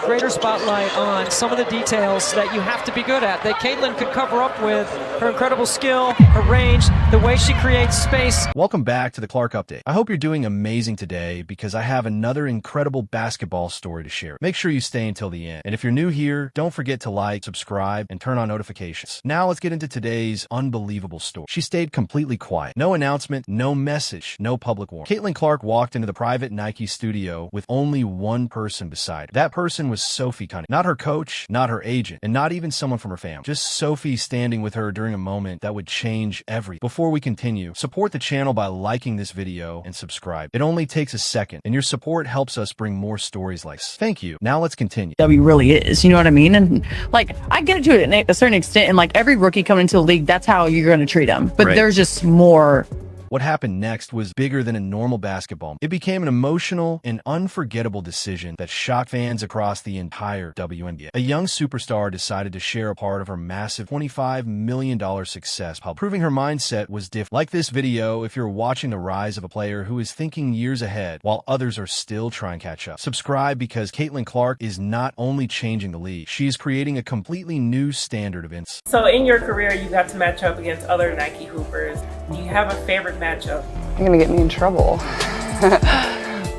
greater spotlight on some of the details that you have to be good at, that Caitlin could cover up with her incredible skill, her range, the way she creates space. Welcome back to the Clark Update. I hope you're doing amazing today because I have another incredible basketball story to share. Make sure you stay until the end. And if you're new here, don't forget to like, subscribe, and turn on notifications. Now let's get into today's unbelievable story. She stayed completely quiet. No announcement, no message, no public warning. Caitlin Clark walked into the private Nike studio with only one person beside her. That person was Sophie Cunningham. Not her coach, not her agent, and not even someone from her family. Just Sophie standing with her during a moment that would change everything. Before we continue, support the channel by liking this video and subscribe. It only takes a second, and your support helps us bring more stories like this. Thank you. Now let's continue. W really is, you know what I mean? And like, I get it to a certain extent, and like every rookie coming into the league, that's how you're going to treat them. But there's just more. What happened next was bigger than a normal basketball. It became an emotional and unforgettable decision that shocked fans across the entire WNBA. A young superstar decided to share a part of her massive $25 million success, proving her mindset was different. Like this video if you're watching the rise of a player who is thinking years ahead while others are still trying to catch up. Subscribe because Caitlin Clark is not only changing the league, she is creating a completely new standard of incidence. So in your career, you got to match up against other Nike hoopers. Do you have a favorite matchup? You're gonna get me in trouble.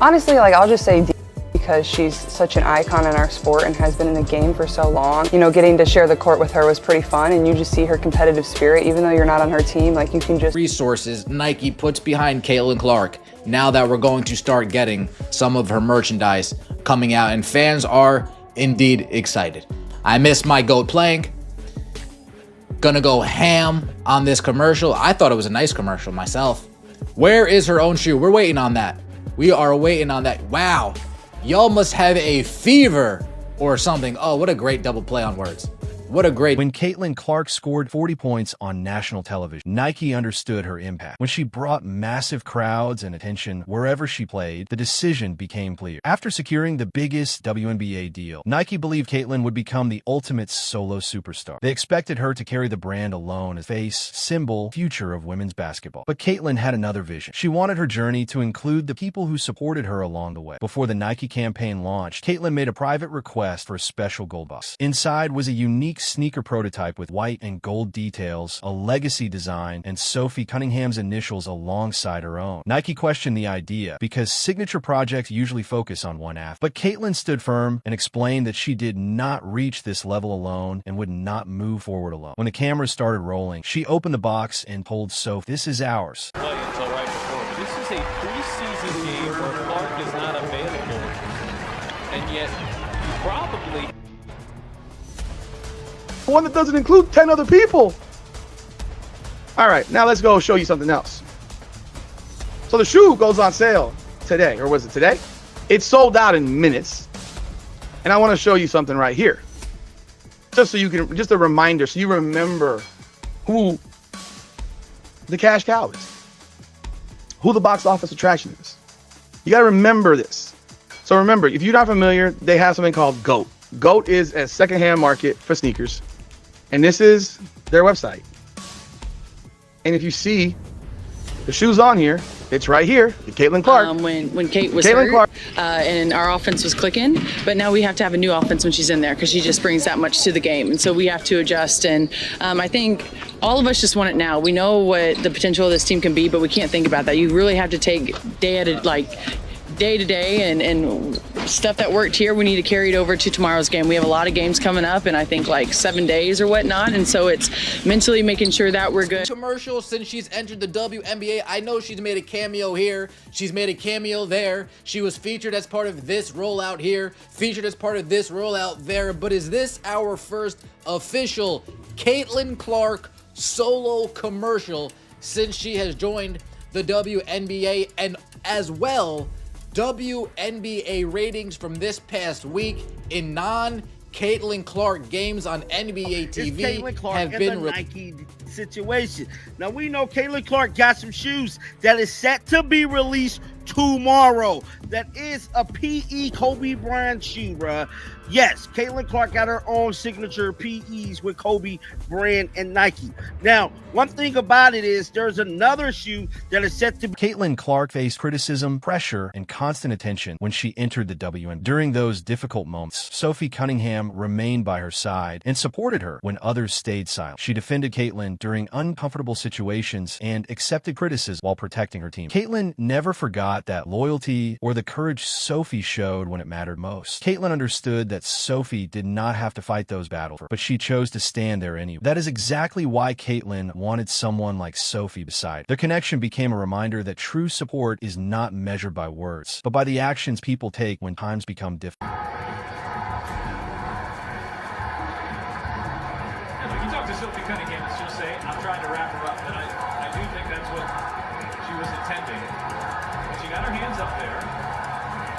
Honestly, like I'll just say D because she's such an icon in our sport and has been in the game for so long. You know, getting to share the court with her was pretty fun, and you just see her competitive spirit, even though you're not on her team, like you can just... Resources Nike puts behind Caitlin Clark now that we're going to start getting some of her merchandise coming out, and fans are indeed excited. I miss my GOAT playing. Gonna go ham on this commercial. I thought it was a nice commercial myself. Where is her own shoe? We're waiting on that. We are waiting on that. Wow. Y'all must have a fever or something. Oh, what a great double play on words. What a great... When Caitlin Clark scored 40 points on national television, Nike understood her impact. When she brought massive crowds and attention wherever she played, the decision became clear. After securing the biggest WNBA deal, Nike believed Caitlin would become the ultimate solo superstar. They expected her to carry the brand alone as face, symbol, future of women's basketball. But Caitlin had another vision. She wanted her journey to include the people who supported her along the way. Before the Nike campaign launched, Caitlin made a private request for a special gold box. Inside was a unique sneaker prototype with white and gold details, a legacy design, and Sophie Cunningham's initials alongside her own. Nike questioned the idea because signature projects usually focus on one athlete. But Caitlin stood firm and explained that she did not reach this level alone and would not move forward alone. When the cameras started rolling, she opened the box and told Sophie, "This is ours." Play until right before. This is a preseason game where Clark is not available, and yet you probably... one that doesn't include 10 other people. All right, now let's go show you something else. So the shoe goes on sale today, or was it today? It's sold out in minutes. And I want to show you something right here. Just so you can, just a reminder, so you remember who the cash cow is, who the box office attraction is. You got to remember this. So remember, if you're not familiar, they have something called GOAT. GOAT is a secondhand market for sneakers. And this is their website. And if you see the shoes on here, it's right here, Caitlin Clark. When Kate was hurt, and our offense was clicking, but now we have to have a new offense when she's in there because she just brings that much to the game. And so we have to adjust. And I think all of us just want it now. We know what the potential of this team can be, but we can't think about that. You really have to take day to day and stuff that worked here, we need to carry it over to tomorrow's game. We have a lot of games coming up in I think like 7 days or whatnot, and so it's mentally making sure that we're good. Commercial since she's entered the WNBA. I know she's made a cameo here, she's made a cameo there, she was featured as part of this rollout here, featured as part of this rollout there, but is this our first official Caitlin Clark solo commercial since she has joined the WNBA? And as well, WNBA ratings from this past week in non-Caitlin Clark games on NBA TV have been Nike situation. Now we know Caitlin Clark got some shoes that is set to be released tomorrow. That is a PE Kobe Bryant shoe, bruh. Yes, Caitlin Clark got her own signature PEs with Kobe Bryant and Nike. Now, one thing about it is there's another shoe that is set to be. Caitlin Clark faced criticism, pressure, and constant attention when she entered the WNBA. During those difficult moments, Sophie Cunningham remained by her side and supported her when others stayed silent. She defended Caitlin during uncomfortable situations and accepted criticism while protecting her team. Caitlin never forgot that loyalty or the courage Sophie showed when it mattered most. Caitlin understood that Sophie did not have to fight those battles, but she chose to stand there anyway. That is exactly why Caitlin wanted someone like Sophie beside her. Their connection became a reminder that true support is not measured by words, but by the actions people take when times become difficult. You talk to Sophie Cunningham, and she'll say, I'm trying to wrap her up, and I do think that's what she was intending. But she got her hands up there.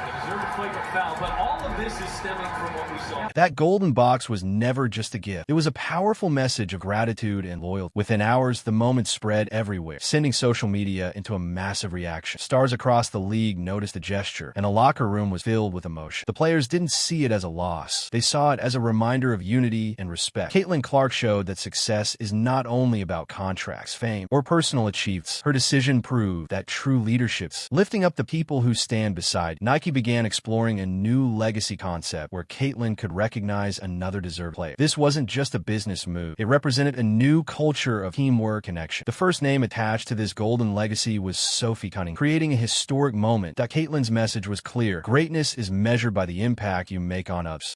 They deserved a flagrant foul, but all of this is stemming from what we saw. That golden box was never just a gift. It was a powerful message of gratitude and loyalty. Within hours, the moment spread everywhere, sending social media into a massive reaction. Stars across the league noticed the gesture, and a locker room was filled with emotion. The players didn't see it as a loss. They saw it as a reminder of unity and respect. Caitlin Clark showed that success is not only about contracts, fame, or personal achievements. Her decision proved that true leadership's lifting up the people who stand beside. Nike began exploring a new legacy concept where Caitlin could recognize another deserved player. This wasn't just a business move. It represented a new culture of teamwork connection. The first name attached to this golden legacy was Sophie Cunningham, creating a historic moment. That Caitlin's message was clear. Greatness is measured by the impact you make on others.